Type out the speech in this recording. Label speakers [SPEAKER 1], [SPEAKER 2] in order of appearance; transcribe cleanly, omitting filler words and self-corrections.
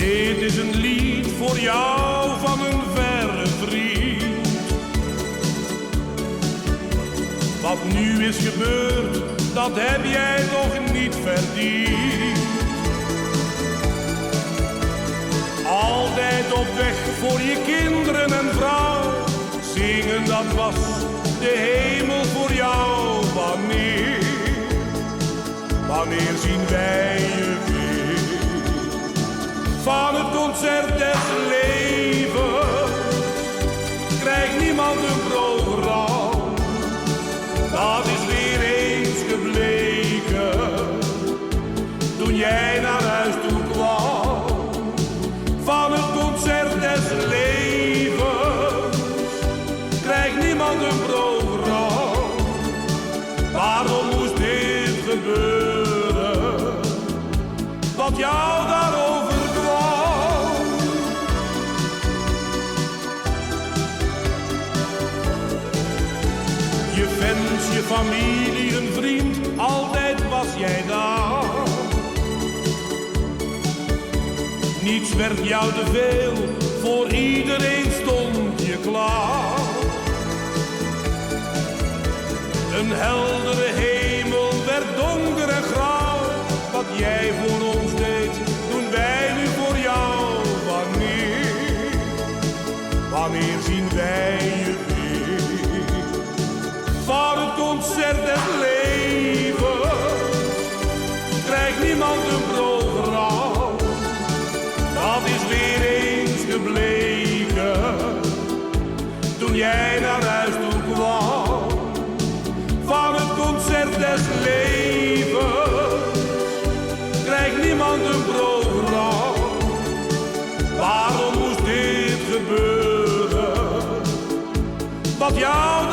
[SPEAKER 1] Dit is een lied voor jou van een verre vriend. Wat nu is gebeurd, dat heb jij toch niet verdiend. Altijd op weg voor je kinderen en vrouw. Zingen, dat was de hemel voor jou. Wanneer zien wij je weer? Van het concert des levens krijgt niemand een programma. Dat is weer eens gebleken toen jij naar huis toe kwam. Van het concert des levens krijgt niemand een programma. Waarom moest dit gebeuren? Wat jou daarover kwam? Je fans, je familie, een vriend, altijd was jij daar. Niets werd jou te veel, voor iedereen stond je klaar. Een heldere hemel werd donker en grauw. Wat jij voor ons deed, doen wij nu voor jou. Wanneer zien wij je weer? Van het concert des levens krijgt niemand een programma. Dat is weer eens gebleken toen jij naar huis toe kwam. Van het concert des levens krijgt niemand een programma. Waarom moest dit gebeuren? Wat jou